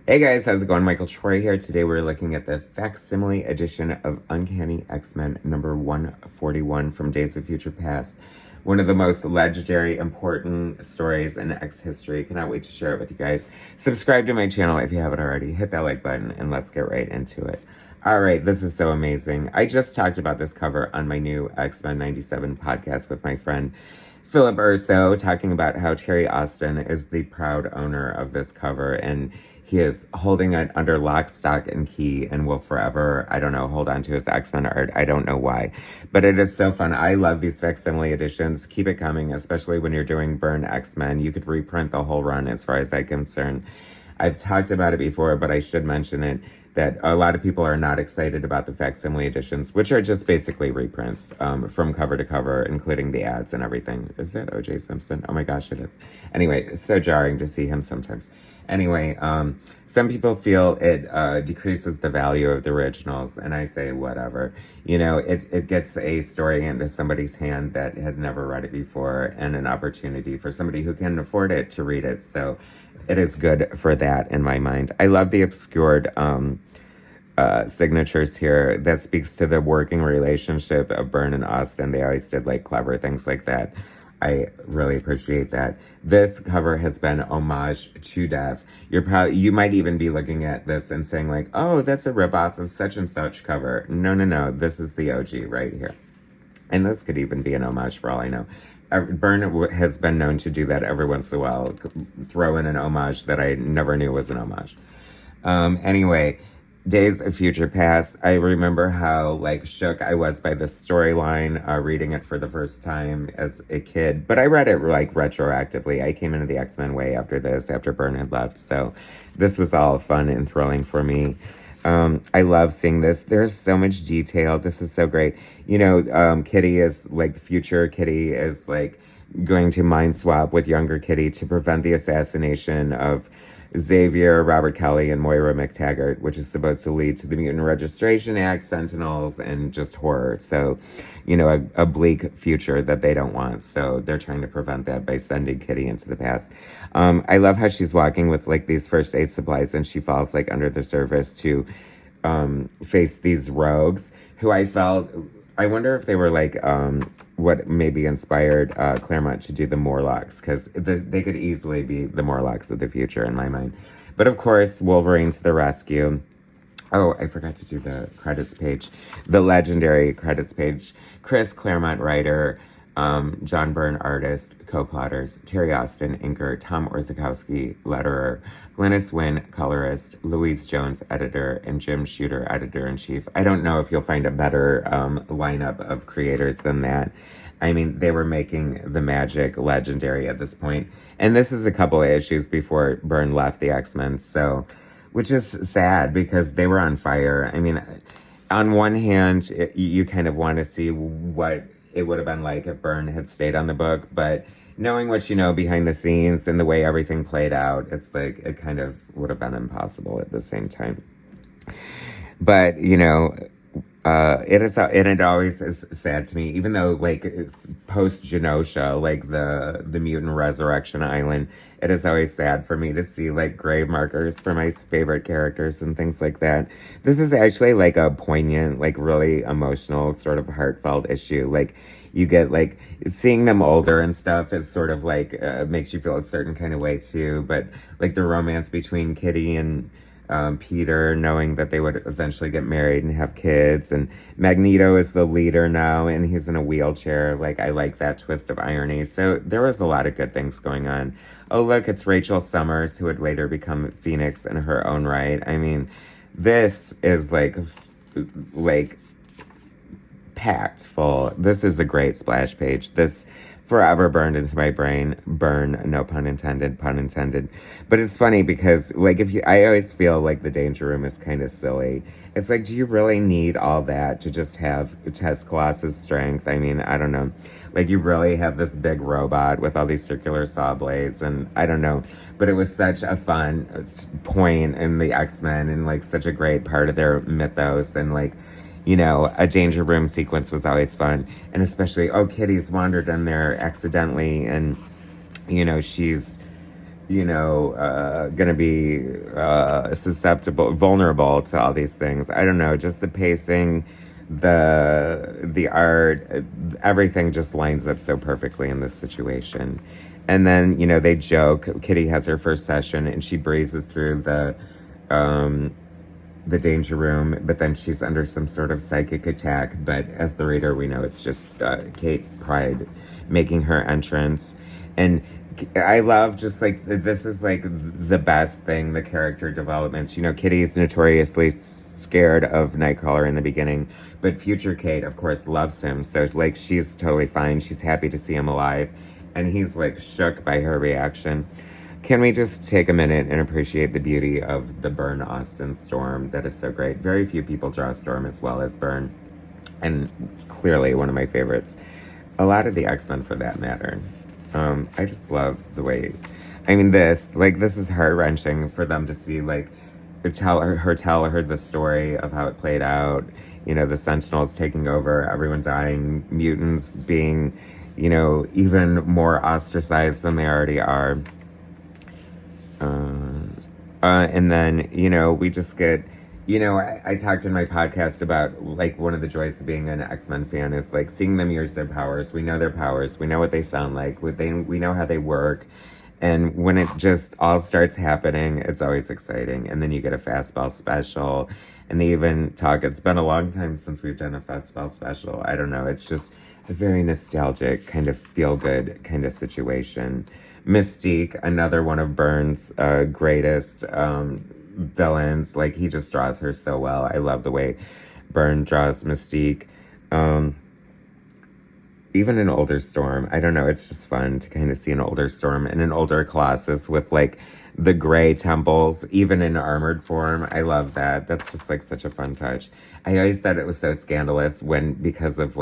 Hey guys, how's it going? Michael Troy here. Today we're looking at the Facsimile edition of Uncanny X-Men number 141 from Days of Future Past. One of the most legendary, important stories in X history. Cannot wait to share it with you guys. Subscribe to my channel if you haven't already. Hit that like button and let's get right into it. All right, this is so amazing. I just talked about this cover on my new X-Men 97 podcast with my friend Philip Urso, talking about how Terry Austin is the proud owner of this cover, and he is holding it under lock, stock, and key and will forever, I don't know, hold on to his X-Men art. I don't know why. But it is so fun. I love these facsimile editions. Keep it coming, especially when you're doing Byrne X-Men. You could reprint the whole run as far as I'm concerned. I've talked about it before, but I should mention it, that a lot of people are not excited about the facsimile editions, which are just basically reprints from cover to cover, including the ads and everything. Is that O.J. Simpson? Oh my gosh, it is. Anyway, it's so jarring to see him sometimes. Anyway, some people feel it decreases the value of the originals, and I say whatever. You know, it gets a story into somebody's hand that has never read it before, and an opportunity for somebody who can afford it to read it. So it is good for that in my mind. I love the obscured signatures here. That speaks to the working relationship of Byrne and Austin. They always did like clever things like that. I really appreciate that. This cover has been homage to death. You might even be looking at this and saying like, oh, that's a ripoff of such and such cover. No. This is the OG right here. And this could even be an homage for all I know. Byrne has been known to do that every once in a while. Throw in an homage that I never knew was an homage. Anyway, Days of Future Past, I remember how like shook I was by this storyline, reading it for the first time as a kid. But I read it like retroactively. I came into the X-Men way after this, after Byrne had left. So this was all fun and thrilling for me. I love seeing this. There's so much detail. This is so great. You know, Kitty is like, the future Kitty is like going to mind swap with younger Kitty to prevent the assassination of Xavier, Robert Kelly, and Moira McTaggart, which is supposed to lead to the Mutant Registration Act, Sentinels, and just horror. So, you know, a bleak future that they don't want. So they're trying to prevent that by sending Kitty into the past. I love how she's walking with like these first aid supplies, and she falls like under the surface to face these rogues who I wonder if they were like what maybe inspired Claremont to do the Morlocks, because they could easily be the Morlocks of the future in my mind. But of course, Wolverine to the rescue. Oh, I forgot to do the credits page. The legendary credits page. Chris Claremont, writer. John Byrne, artist, co-plotters, Terry Austin, inker, Tom Orzechowski, letterer, Glynis Wynn, colorist, Louise Jones, editor, and Jim Shooter, editor-in-chief. I don't know if you'll find a better lineup of creators than that. I mean, they were making the magic legendary at this point. And this is a couple of issues before Byrne left the X-Men, so, which is sad because they were on fire. I mean, on one hand, you kind of want to see what it would have been like if Byrne had stayed on the book, but knowing what you know behind the scenes and the way everything played out, it's like it kind of would have been impossible at the same time. But you know, it always is sad to me, even though like it's post Genosha, like the mutant resurrection island, it is always sad for me to see like grave markers for my favorite characters and things like that. This is actually like a poignant, like really emotional, sort of heartfelt issue. Like you get like seeing them older and stuff is sort of like makes you feel a certain kind of way too. But like the romance between Kitty and Peter, knowing that they would eventually get married and have kids, and Magneto is the leader now and he's in a wheelchair. Like, I like that twist of irony. So there was a lot of good things going on. Oh, look, it's Rachel Summers, who would later become Phoenix in her own right. I mean, this is like packed full. This is a great splash page. This forever burned into my brain. Burn, no pun intended, pun intended. But it's funny because, like, I always feel like the Danger Room is kind of silly. It's like, do you really need all that to just have test Colossus strength? I mean, I don't know. Like, you really have this big robot with all these circular saw blades, and I don't know. But it was such a fun point in the X-Men, and, like, such a great part of their mythos, and, like, you know, a Danger Room sequence was always fun. And especially, Kitty's wandered in there accidentally, and, you know, she's gonna be vulnerable to all these things. I don't know, just the pacing, the art, everything just lines up so perfectly in this situation. And then, they joke. Kitty has her first session and she breezes through the danger room, but then she's under some sort of psychic attack. But as the reader, we know it's just Kate Pride making her entrance. And I love just like, this is like the best thing, the character developments. Kitty's notoriously scared of Nightcrawler in the beginning, but future Kate, of course, loves him. So like, she's totally fine. She's happy to see him alive. And he's like shook by her reaction. Can we just take a minute and appreciate the beauty of the Byrne Austin storm? That is so great. Very few people draw Storm as well as Byrne. And clearly one of my favorites. A lot of the X-Men for that matter. I just love the way, this is heart-wrenching for them to see, tell her the story of how it played out. The Sentinels taking over, everyone dying, mutants being, even more ostracized than they already are. And then, we just get, I talked in my podcast about, one of the joys of being an X-Men fan is, seeing them use their powers. We know their powers. We know what they sound like. We know how they work. And when it just all starts happening, it's always exciting. And then you get a fastball special. And they even talk, it's been a long time since we've done a fastball special. I don't know. It's just a very nostalgic, kind of feel-good kind of situation. Mystique, another one of Byrne's greatest villains. He just draws her so well. I love the way Byrne draws Mystique. Even an older Storm. I don't know. It's just fun to kind of see an older Storm and an older Colossus with the gray temples, even in armored form. I love that. That's just such a fun touch. I always thought it was so scandalous because of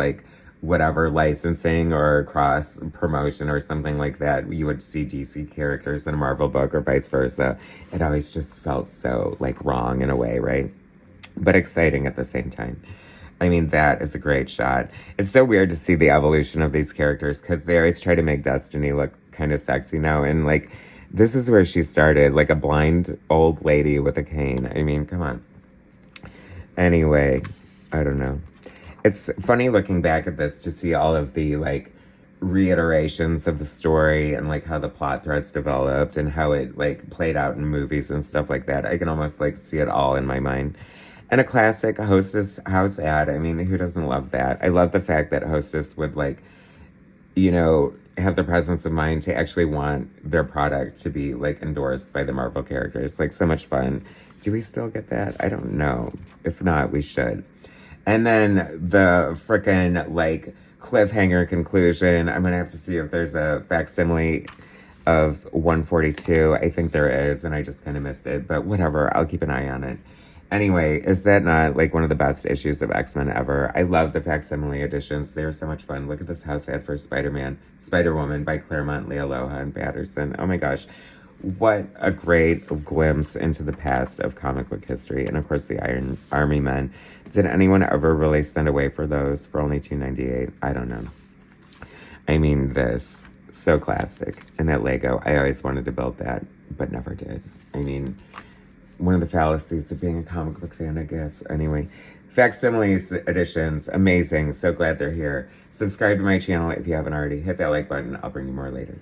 whatever licensing or cross promotion or something like that, you would see DC characters in a Marvel book or vice versa. It always just felt so wrong in a way, right? But exciting at the same time. That is a great shot. It's so weird to see the evolution of these characters because they always try to make Destiny look kind of sexy now. And this is where she started, a blind old lady with a cane. Come on. Anyway, I don't know. It's funny looking back at this to see all of the reiterations of the story and how the plot threads developed and how it played out in movies and stuff like that. I can almost see it all in my mind. And a classic Hostess house ad. Who doesn't love that? I love the fact that Hostess would have the presence of mind to actually want their product to be endorsed by the Marvel characters. So much fun. Do we still get that? I don't know. If not, we should. And then the frickin' cliffhanger conclusion. I'm gonna have to see if there's a facsimile of 142. I think there is, and I just kind of missed it. But whatever, I'll keep an eye on it. Anyway, is that not one of the best issues of X-Men ever? I love the facsimile editions. They are so much fun. Look at this house ad for Spider-Woman by Claremont, Leah Loha, and Patterson. Oh my gosh. What a great glimpse into the past of comic book history. And of course, the Iron Army Men. Did anyone ever really send away for those for only $2.98? I don't know. This. So classic. And that Lego, I always wanted to build that, but never did. One of the fallacies of being a comic book fan, I guess. Anyway, facsimiles editions, amazing. So glad they're here. Subscribe to my channel if you haven't already. Hit that like button. I'll bring you more later.